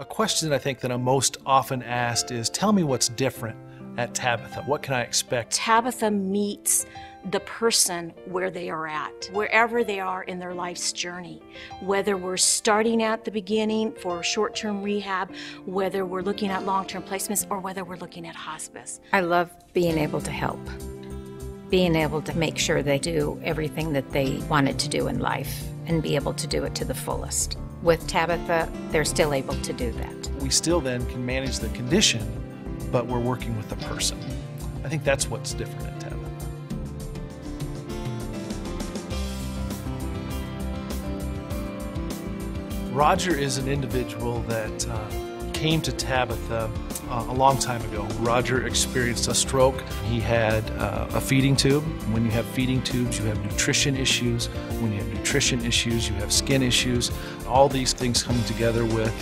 A question I think that I'm most often asked is, tell me what's different at Tabitha. What can I expect? Tabitha meets the person where they are at, wherever they are in their life's journey. Whether we're starting at the beginning for short-term rehab, whether we're looking at long-term placements, or whether we're looking at hospice. I love being able to help, being able to make sure they do everything that they wanted to do in life and be able to do it to the fullest. With Tabitha, they're still able to do that. We still then can manage the condition, but we're working with the person. I think that's what's different at Tabitha. Roger is an individual that came to Tabitha a long time ago. Roger experienced a stroke. He had a feeding tube. When you have feeding tubes, you have nutrition issues. When you have nutrition issues, you have skin issues. All these things coming together with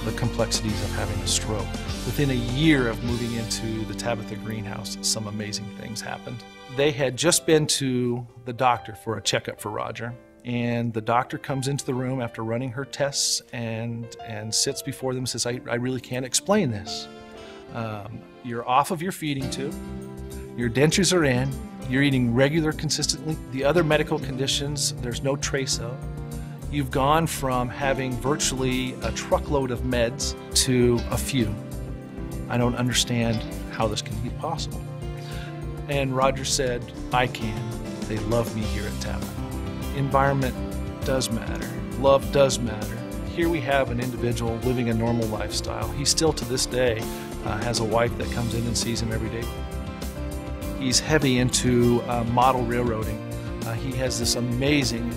the complexities of having a stroke. Within a year of moving into the Tabitha greenhouse, some amazing things happened. They had just been to the doctor for a checkup for Roger. And the doctor comes into the room after running her tests and sits before them and says, I really can't explain this. You're off of your feeding tube, your dentures are in, you're eating regular consistently. The other medical conditions, there's no trace of. You've gone from having virtually a truckload of meds to a few. I don't understand how this can be possible. And Roger said, I can. They love me here at Tabitha. Environment does matter. Love does matter. Here we have an individual living a normal lifestyle. He still to this day has a wife that comes in and sees him every day. He's heavy into model railroading. He has this amazing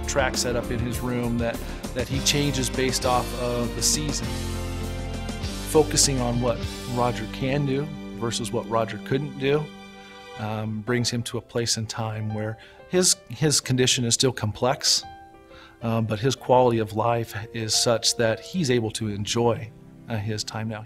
track set up in his room that he changes based off of the season. Focusing on what Roger can do versus what Roger couldn't do brings him to a place in time where his condition is still complex, but his quality of life is such that he's able to enjoy his time now.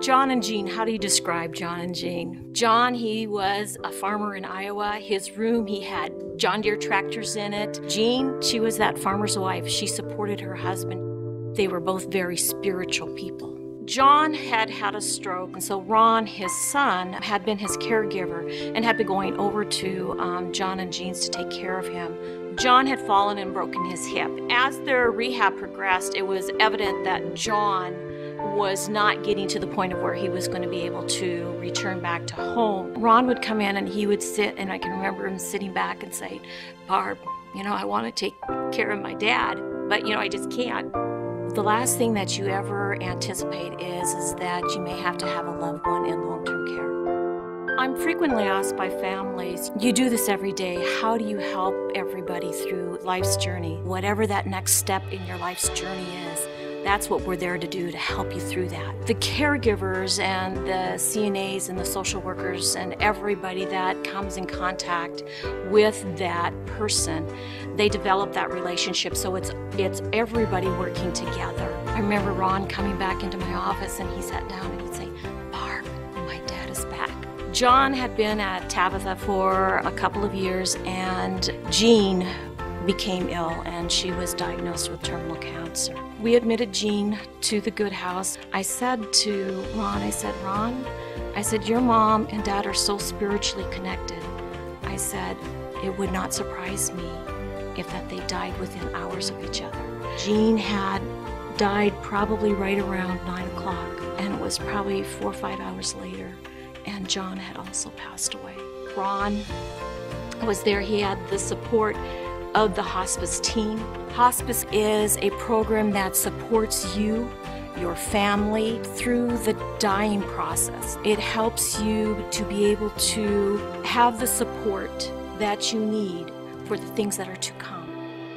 John and Jean, how do you describe John and Jean? John, he was a farmer in Iowa. His room, he had John Deere tractors in it. Jean, she was that farmer's wife. She supported her husband. They were both very spiritual people. John had had a stroke, and so Ron, his son, had been his caregiver and had been going over to John and Jean's to take care of him. John had fallen and broken his hip. As their rehab progressed, it was evident that John was not getting to the point of where he was going to be able to return back to home. Ron would come in and he would sit, and I can remember him sitting back and saying, Barb, I want to take care of my dad, but I just can't. The last thing that you ever anticipate is that you may have to have a loved one in long-term care. I'm frequently asked by families, you do this every day, how do you help everybody through life's journey? Whatever that next step in your life's journey is, that's what we're there to do, to help you through that. The caregivers and the CNAs and the social workers and everybody that comes in contact with that person, they develop that relationship, so it's everybody working together. I remember Ron coming back into my office and he sat down and he'd say, Barb, my dad is back. John had been at Tabitha for a couple of years, and Jean became ill and she was diagnosed with terminal cancer. We admitted Jean to the Good House. I said to Ron, I said, your mom and dad are so spiritually connected. I said, it would not surprise me if that they died within hours of each other. Jean had died probably right around 9 o'clock, and it was probably 4 or 5 hours later, and John had also passed away. Ron was there. He had the support of the hospice team. Hospice is a program that supports you, your family, through the dying process. It helps you to be able to have the support that you need for the things that are to come.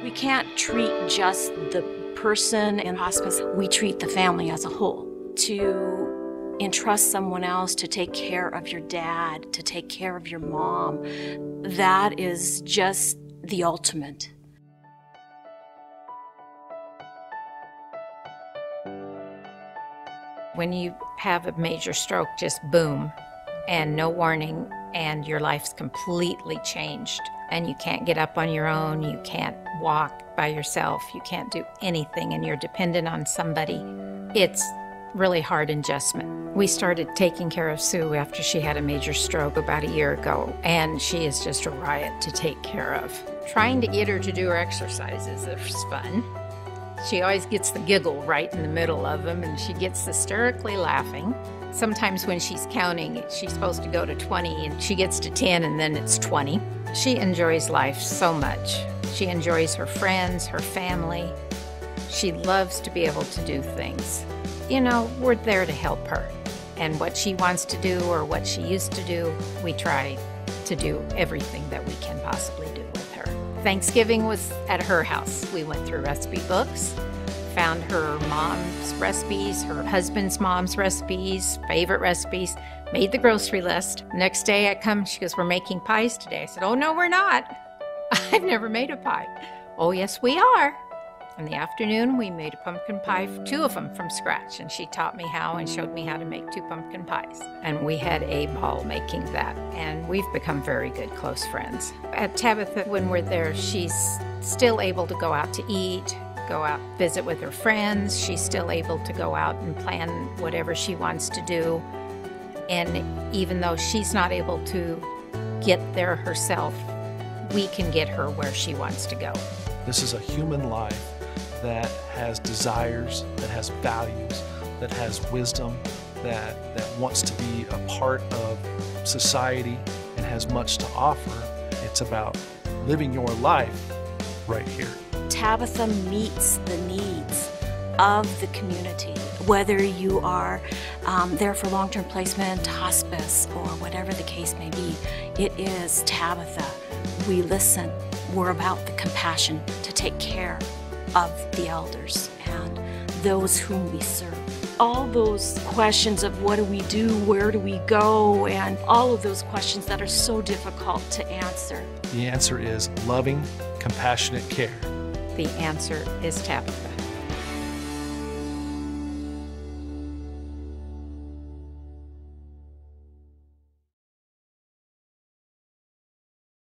We can't treat just the person in hospice, we treat the family as a whole. To entrust someone else to take care of your dad, to take care of your mom, that is just the ultimate. When you have a major stroke, just boom, and no warning, and your life's completely changed. And you can't get up on your own, you can't walk by yourself, you can't do anything, and you're dependent on somebody. It's really hard adjustment. We started taking care of Sue after she had a major stroke about a year ago, and she is just a riot to take care of. Trying to get her to do her exercises is fun. She always gets the giggle right in the middle of them, and she gets hysterically laughing. Sometimes when she's counting, she's supposed to go to 20, and she gets to 10, and then it's 20. She enjoys life so much. She enjoys her friends, her family. She loves to be able to do things. You know, we're there to help her. And what she wants to do or what she used to do, we try to do everything that we can possibly do with her. Thanksgiving was at her house. We went through recipe books, found her mom's recipes, her husband's mom's recipes, favorite recipes, made the grocery list. Next day I come, she goes, "We're making pies today." I said, "Oh, no, we're not. I've never made a pie." "Oh, yes, we are." In the afternoon, we made a pumpkin pie, 2 of them from scratch, and she taught me how and showed me how to make 2 pumpkin pies. And we had a ball making that, and we've become very good close friends. At Tabitha, when we're there, she's still able to go out to eat, go out, visit with her friends. She's still able to go out and plan whatever she wants to do. And even though she's not able to get there herself, we can get her where she wants to go. This is a human life that has desires, that has values, that has wisdom, that wants to be a part of society and has much to offer. It's about living your life right here. Tabitha meets the needs of the community, whether you are there for long-term placement, hospice, or whatever the case may be. It is Tabitha. We listen. We're about the compassion to take care of the elders and those whom we serve. All those questions of what do we do, where do we go, and all of those questions that are so difficult to answer. The answer is loving, compassionate care. The answer is Tabitha.